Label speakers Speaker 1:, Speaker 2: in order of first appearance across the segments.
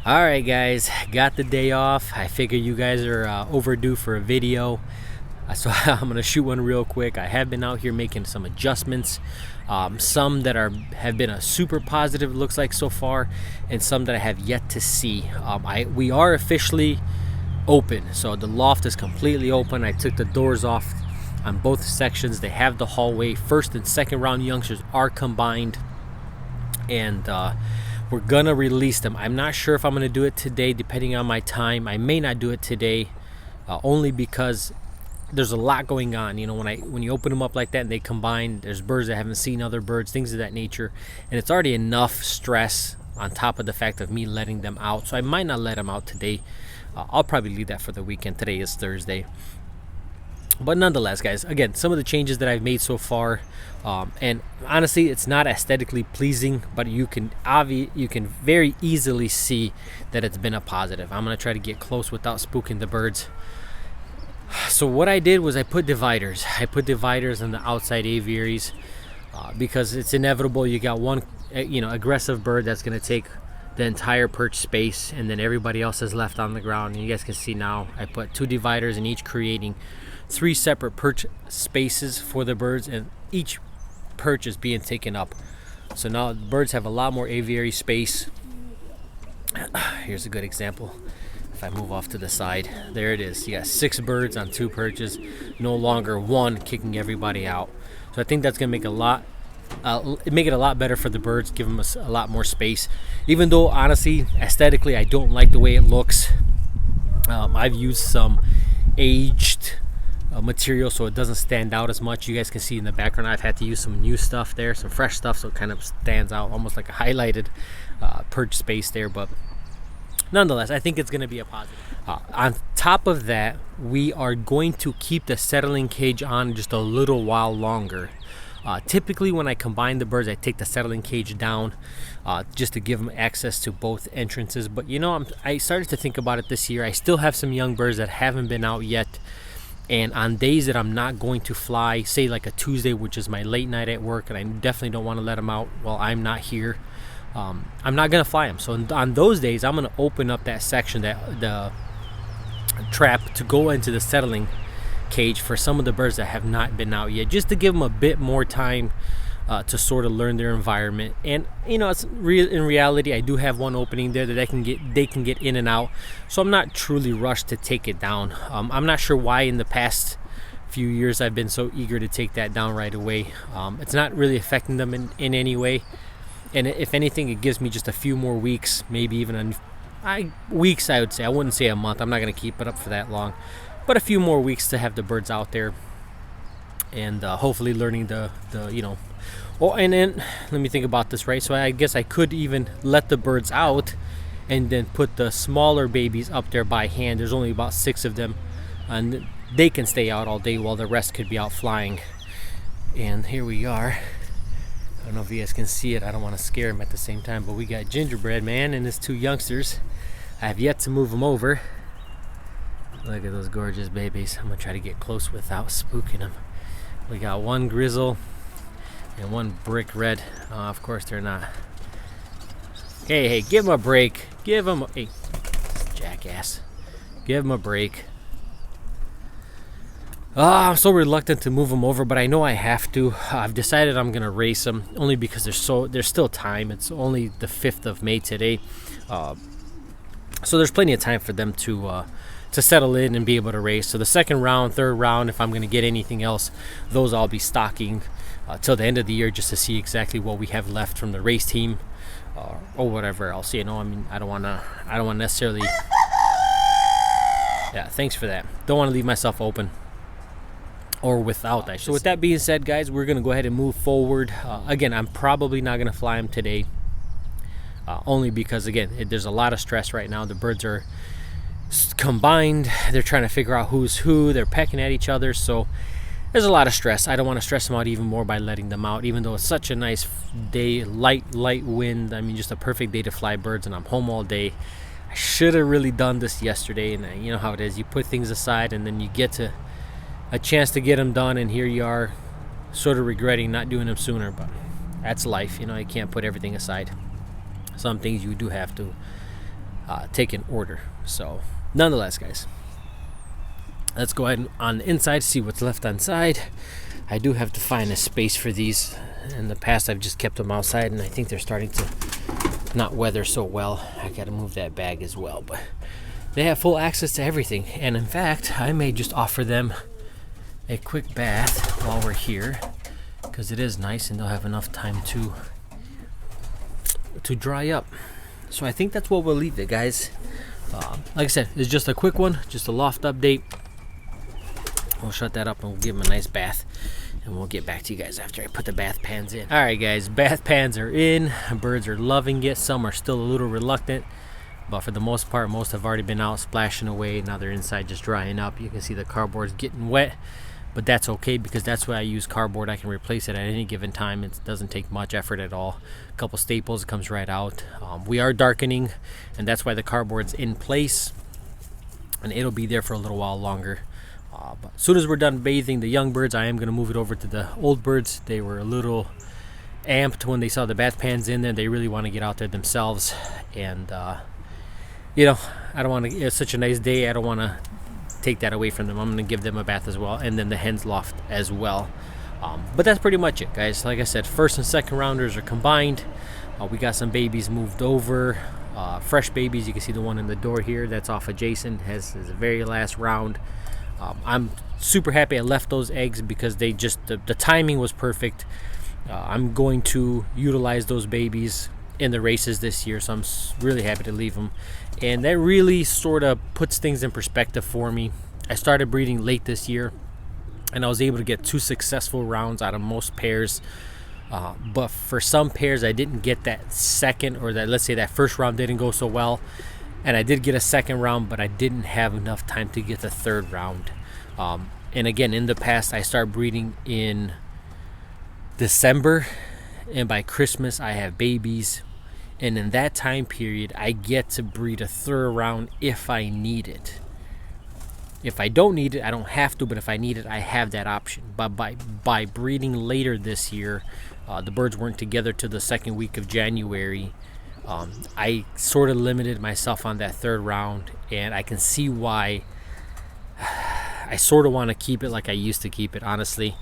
Speaker 1: All right, guys, got the day off. I figure you guys are overdue for a video, so I'm gonna shoot one real quick. I have been out here making some adjustments, some that have been a super positive, looks like so far, and some that I have yet to see. We are officially open, so the loft is completely open. I took the doors off on both sections. They have the hallway. First and second round youngsters are combined, and we're gonna release them. I'm not sure if I'm gonna do it today, depending on my time. I may not do it today, only because there's a lot going on. You know, when you open them up like that and they combine, there's birds that haven't seen other birds, things of that nature, and it's already enough stress on top of the fact of me letting them out. So I might not let them out today. I'll probably leave that for the weekend. Today is Thursday. But nonetheless, guys, again, some of the changes that I've made so far, and honestly, it's not aesthetically pleasing, but you can very easily see that it's been a positive. I'm gonna try to get close without spooking the birds. So what I did was I put dividers. I put dividers in the outside aviaries because it's inevitable. You got one, aggressive bird that's gonna take the entire perch space, and then everybody else is left on the ground. And you guys can see now I put 2 dividers in each, creating 3 separate perch spaces for the birds, and each perch is being taken up. So now the birds have a lot more aviary space. Here's a good example. If I move off to the side, there it is. You got 6 birds on 2 perches, no longer one kicking everybody out. So I think that's gonna make it a lot better for the birds, give them a lot more space. Even though honestly, aesthetically, I don't like the way it looks. I've used some aged material so it doesn't stand out as much. You guys can see in the background I've had to use some new stuff there, some fresh stuff, so it kind of stands out almost like a highlighted perch space there. But nonetheless, I think it's going to be a positive. On top of that, we are going to keep the settling cage on just a little while longer. Typically when I combine the birds, I take the settling cage down just to give them access to both entrances. But I started to think about it this year. I still have some young birds that haven't been out yet, and on days that I'm not going to fly, say like a Tuesday, which is my late night at work, and I definitely don't want to let them out while I'm not here, I'm not going to fly them. So on those days, I'm going to open up that section, the trap, to go into the settling cage for some of the birds that have not been out yet, just to give them a bit more time to sort of learn their environment. And it's in reality, I do have one opening there that they can get in and out, so I'm not truly rushed to take it down. I'm not sure why in the past few years I've been so eager to take that down right away. It's not really affecting them in any way, and if anything, it gives me just a few more weeks, maybe even weeks, I would say. I wouldn't say a month. I'm not going to keep it up for that long, but a few more weeks to have the birds out there, and hopefully learning the and then let me think about this, right? So I guess I could even let the birds out and then put the smaller babies up there by hand. There's only about 6 of them, and they can stay out all day while the rest could be out flying. And here we are. I don't know if you guys can see it. I don't want to scare them at the same time, but we got Gingerbread Man and his 2 youngsters. I have yet to move them over. Look at those gorgeous babies. I'm gonna try to get close without spooking them. We got 1 grizzle and 1 brick red. Of course they're not. Hey, give them a break. Hey, jackass. Give them a break. I'm so reluctant to move them over, but I know I have to. I've decided I'm gonna race them, only because there's still time. It's only the 5th of May today, so there's plenty of time for them to settle in and be able to race. So the 2nd round, 3rd round, if I'm going to get anything else, those I'll be stocking till the end of the year, just to see exactly what we have left from the race team or whatever else. I don't want to necessarily. Yeah, thanks for that. Don't want to leave myself open or without that. So with that being said, guys, we're going to go ahead and move forward. Again, I'm probably not going to fly them today, only because again, there's a lot of stress right now. The birds are combined, they're trying to figure out who's who, they're pecking at each other, so there's a lot of stress. I don't want to stress them out even more by letting them out, even though it's such a nice day, light wind. Just a perfect day to fly birds, and I'm home all day. I should have really done this yesterday, and you know how it is, you put things aside and then you get to a chance to get them done, and here you are sort of regretting not doing them sooner. But that's life, you can't put everything aside. Some things you do have to take an order. So nonetheless, guys, let's go ahead and on the inside see what's left inside. I do have to find a space for these. In the past, I've just kept them outside, and I think they're starting to not weather so well. I gotta move that bag as well, but they have full access to everything. And in fact, I may just offer them a quick bath while we're here, because it is nice and they'll have enough time to dry up. So I think that's what we'll leave it, guys. Like I said, it's just a quick one, just a loft update. We'll shut that up and we'll give them a nice bath, and we'll get back to you guys after I put the bath pans in. All right, guys, bath pans are in. Birds are loving it. Some are still a little reluctant, but for the most part, most have already been out splashing away. Now they're inside just drying up. You can see the cardboard's getting wet, but that's okay, because that's why I use cardboard. I can replace it at any given time. It doesn't take much effort at all. A couple staples, it comes right out. We are darkening, and that's why the cardboard's in place, and it'll be there for a little while longer. But as soon as we're done bathing the young birds, I am going to move it over to the old birds. They were a little amped when they saw the bath pans in there. They really want to get out there themselves, and you know, I don't want to. It's such a nice day. I don't want to take that away from them. I'm going to give them a bath as well, and then the hens loft as well. But that's pretty much it, guys. Like I said, first and second rounders are combined. We got some babies moved over, fresh babies. You can see the one in the door here. That's off of Jason. Has his very last round. I'm super happy I left those eggs, because they just the timing was perfect. I'm going to utilize those babies in the races this year, so I'm really happy to leave them, and that really sort of puts things in perspective for me. I started breeding late this year, and I was able to get 2 successful rounds out of most pairs, but for some pairs I didn't get that second, or that, let's say, that first round didn't go so well, and I did get a second round, but I didn't have enough time to get the third round. And again, in the past, I start breeding in December, and by Christmas I have babies, and in that time period I get to breed a third round if I need it. If I don't need it, I don't have to, but if I need it, I have that option. But by breeding later this year, the birds weren't together till the second week of January. I sort of limited myself on that third round, and I can see why I sort of want to keep it like I used to keep it, honestly,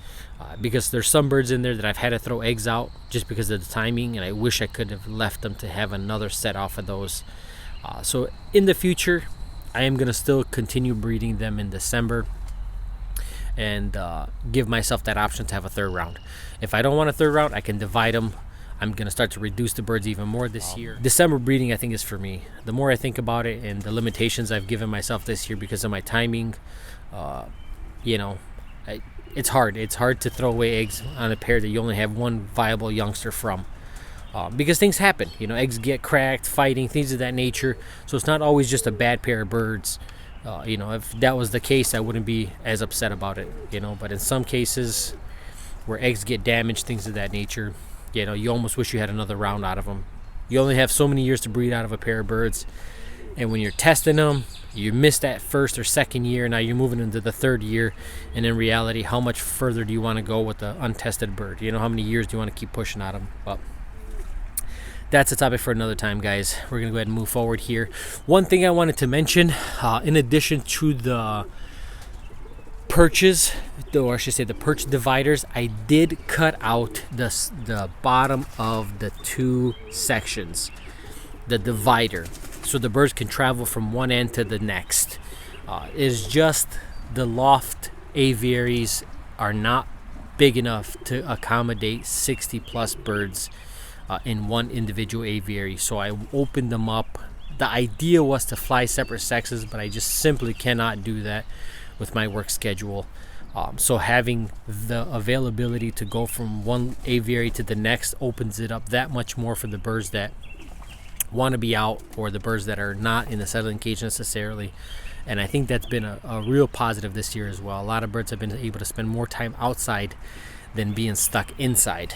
Speaker 1: because there's some birds in there that I've had to throw eggs out just because of the timing, and I wish I could have left them to have another set off of those. So in the future, I am going to still continue breeding them in December, and give myself that option to have a third round. If I don't want a third round, I can divide them. I'm going to start to reduce the birds even more this year. December breeding, I think, is for me. The more I think about it and the limitations I've given myself this year because of my timing, you know, it's hard. It's hard to throw away eggs on a pair that you only have one viable youngster from. Because things happen. You know, eggs get cracked, fighting, things of that nature. So it's not always just a bad pair of birds. You know, if that was the case, I wouldn't be as upset about it, you know. But in some cases where eggs get damaged, things of that nature, you know, you almost wish you had another round out of them. You only have so many years to breed out of a pair of birds, and when you're testing them, you miss that first or second year. Now you're moving into the third year, and in reality, how much further do you want to go with the untested bird? You know, how many years do you want to keep pushing at them? But that's a topic for another time, guys. We're gonna go ahead and move forward here. One thing I wanted to mention, in addition to the perches, or I should say the perch dividers, I did cut out the bottom of the two sections, the divider, so the birds can travel from one end to the next. It's just the loft aviaries are not big enough to accommodate 60 plus birds in one individual aviary, so I opened them up. The idea was to fly separate sexes, but I just simply cannot do that with my work schedule. So having the availability to go from one aviary to the next opens it up that much more for the birds that want to be out, or the birds that are not in the settling cage necessarily. And I think that's been a real positive this year as well. A lot of birds have been able to spend more time outside than being stuck inside.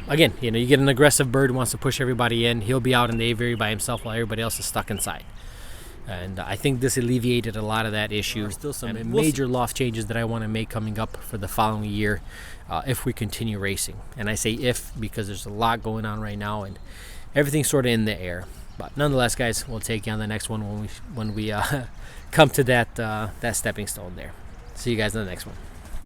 Speaker 1: Again, you know, you get an aggressive bird who wants to push everybody in, he'll be out in the aviary by himself while everybody else is stuck inside. And I think this alleviated a lot of that issue. There's still some major loft changes that I want to make coming up for the following year if we continue racing. And I say if because there's a lot going on right now and everything's sort of in the air. But nonetheless, guys, we'll take you on the next one when we come to that that stepping stone there. See you guys in the next one.